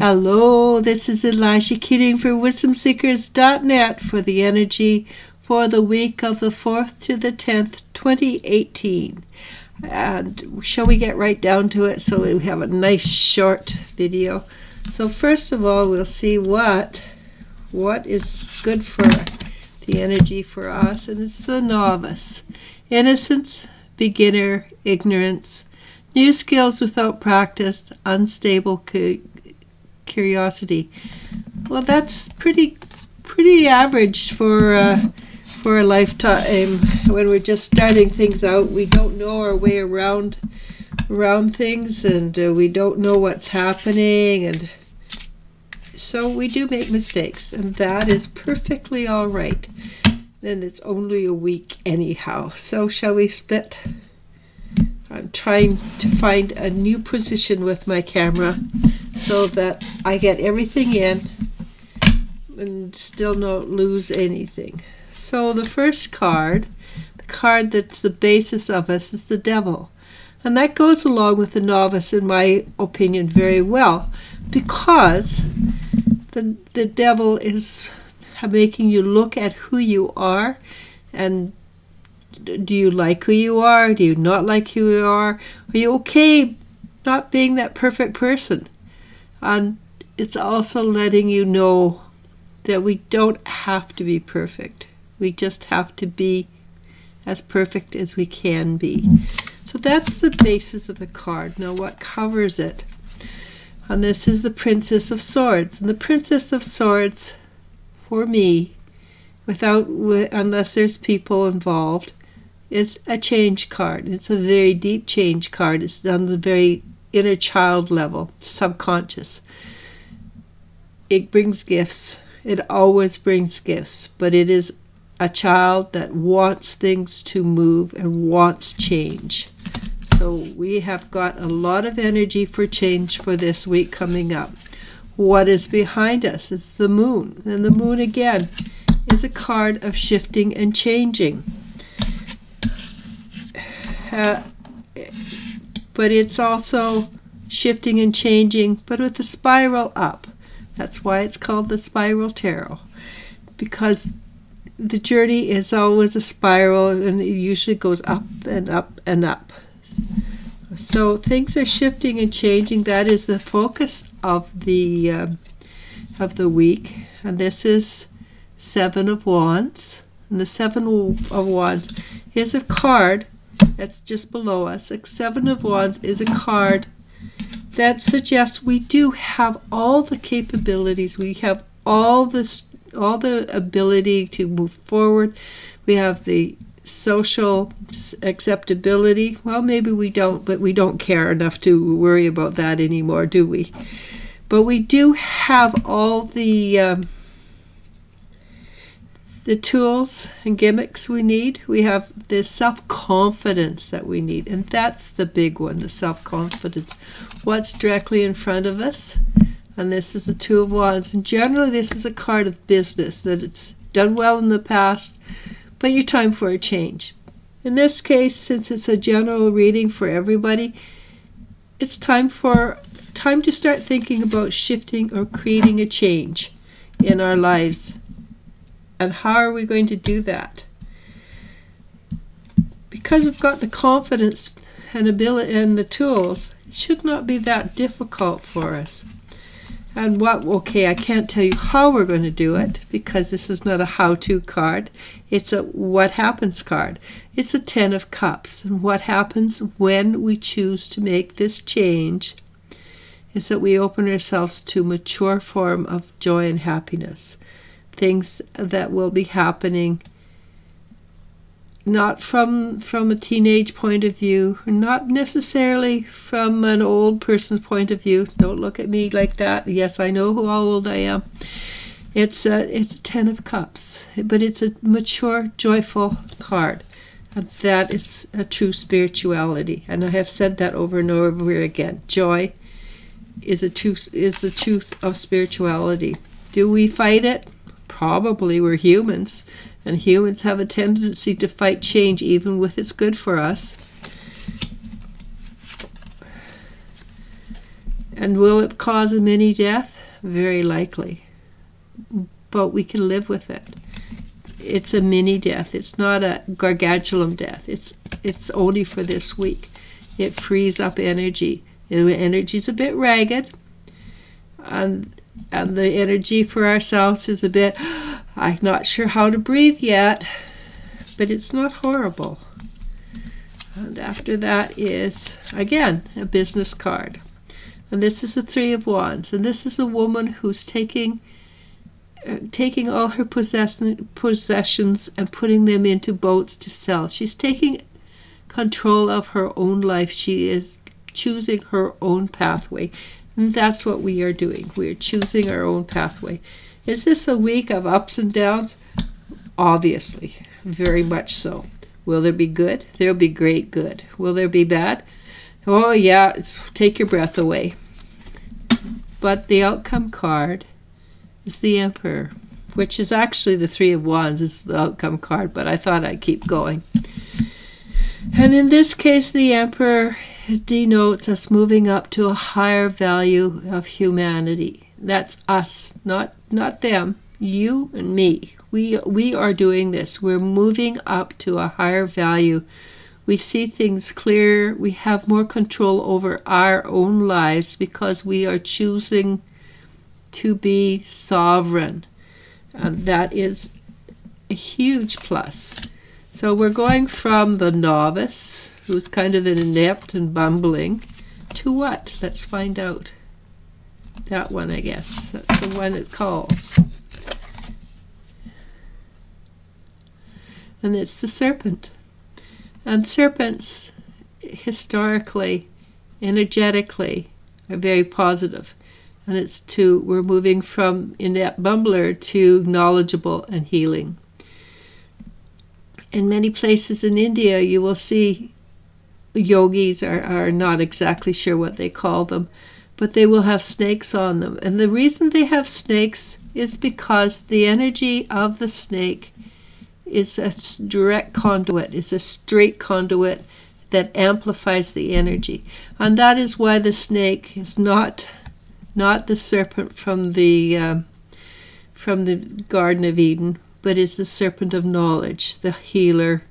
Hello, this is Elijah Keating for WisdomSeekers.net for the energy for the week of the 4th to the 10th, 2018. And shall we get right down to it so we have a nice short video? So first of all, we'll see what is good for the energy for us, and it's the novice. Innocence, beginner, ignorance, new skills without practice, unstable curiosity. Well, that's pretty average for a lifetime. When we're just starting things out, we don't know our way around things, and we don't know what's happening, and so we do make mistakes, and that is perfectly all right. And it's only a week anyhow. So shall we split? I'm trying to find a new position with my camera so that I get everything in and still not lose anything. So the first card, the card that's the basis of us, is the devil. And that goes along with the novice, in my opinion, very well, because the devil is making you look at who you are, and do you like who you are? Do you not like who you are? Are you okay not being that perfect person? And it's also letting you know that we don't have to be perfect. We just have to be as perfect as we can be. So that's the basis of the card. Now what covers it? And this is the Princess of Swords. And the Princess of Swords, for me, unless there's people involved, it's a change card. It's a very deep change card. It's on the very inner child level, subconscious. It brings gifts. It always brings gifts, but it is a child that wants things to move and wants change. So we have got a lot of energy for change for this week coming up. What is behind us? It's the moon. And the moon, again, is a card of shifting and changing. But it's also shifting and changing, but with the spiral up. That's why it's called the Spiral Tarot, because the journey is always a spiral, and it usually goes up and up and up. So things are shifting and changing. That is the focus of the week. And this is Seven of Wands. And the Seven of Wands is a card that's just below us. Like Seven of Wands is a card that suggests we do have all the capabilities. We have all the ability to move forward. We have the social acceptability. Well, maybe we don't, but we don't care enough to worry about that anymore, do we? But we do have all the tools and gimmicks we need. We have the self-confidence that we need, and that's the big one, the self-confidence. What's directly in front of us? And this is the Two of Wands. And generally this is a card of business, that it's done well in the past, but you're time for a change. In this case, since it's a general reading for everybody, it's time to start thinking about shifting or creating a change in our lives. And how are we going to do that? Because we've got the confidence and ability and the tools, it should not be that difficult for us. And okay, I can't tell you how we're going to do it, because this is not a how-to card. It's a what happens card. It's a 10 of Cups. And what happens when we choose to make this change is that we open ourselves to mature form of joy and happiness. Things that will be happening not from a teenage point of view, not necessarily from an old person's point of view. Don't look at me like that. Yes, I know how old I am. It's a 10 of Cups, but it's a mature, joyful card. And that is a true spirituality. And I have said that over and over again. Joy is the truth of spirituality. Do we fight it? Probably. We're humans, and humans have a tendency to fight change even when it's good for us. And will it cause a mini death? Very likely. But we can live with it. It's a mini death. It's not a gargantuan death. It's only for this week. It frees up energy. The energy's a bit ragged. And the energy for ourselves is a bit, I'm not sure how to breathe yet. But it's not horrible. And after that is, again, a business card. And this is the Three of Wands. And this is a woman who's taking all her possessions and putting them into boats to sell. She's taking control of her own life. She is choosing her own pathway. And that's what we are doing. We are choosing our own pathway. Is this a week of ups and downs? Obviously. Very much so. Will there be good? There'll be great good. Will there be bad? Oh yeah, take your breath away. But the outcome card is the Emperor, which is actually the Three of Wands is the outcome card, but I thought I'd keep going. And in this case, the Emperor denotes us moving up to a higher value of humanity. That's us, not them, you and me. We are doing this. We're moving up to a higher value. We see things clearer. We have more control over our own lives because we are choosing to be sovereign. That is a huge plus. So we're going from the novice, who's kind of inept and bumbling, to what? Let's find out. That one, I guess. That's the one it calls. And it's the serpent. And serpents, historically, energetically, are very positive. And it's we're moving from inept bumbler to knowledgeable and healing. In many places in India, you will see yogis are not exactly sure what they call them, but they will have snakes on them. And the reason they have snakes is because the energy of the snake is a direct conduit, is a straight conduit that amplifies the energy. And that is why the snake is not the serpent from the Garden of Eden, but it's the serpent of knowledge, the healer,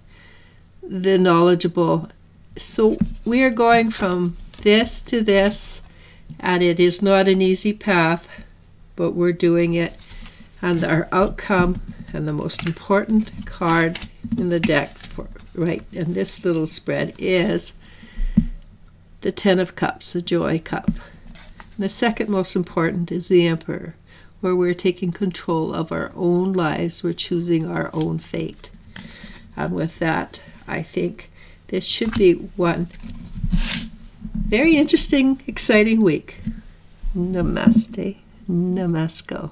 the knowledgeable. So we are going from this to this, and it is not an easy path, but we're doing it. And our outcome, and the most important card in the deck in this little spread is the Ten of Cups, the Joy Cup. And the second most important is the Emperor, where we're taking control of our own lives. We're choosing our own fate. And with that, I think this should be one very interesting, exciting week. Namaste. Namasko.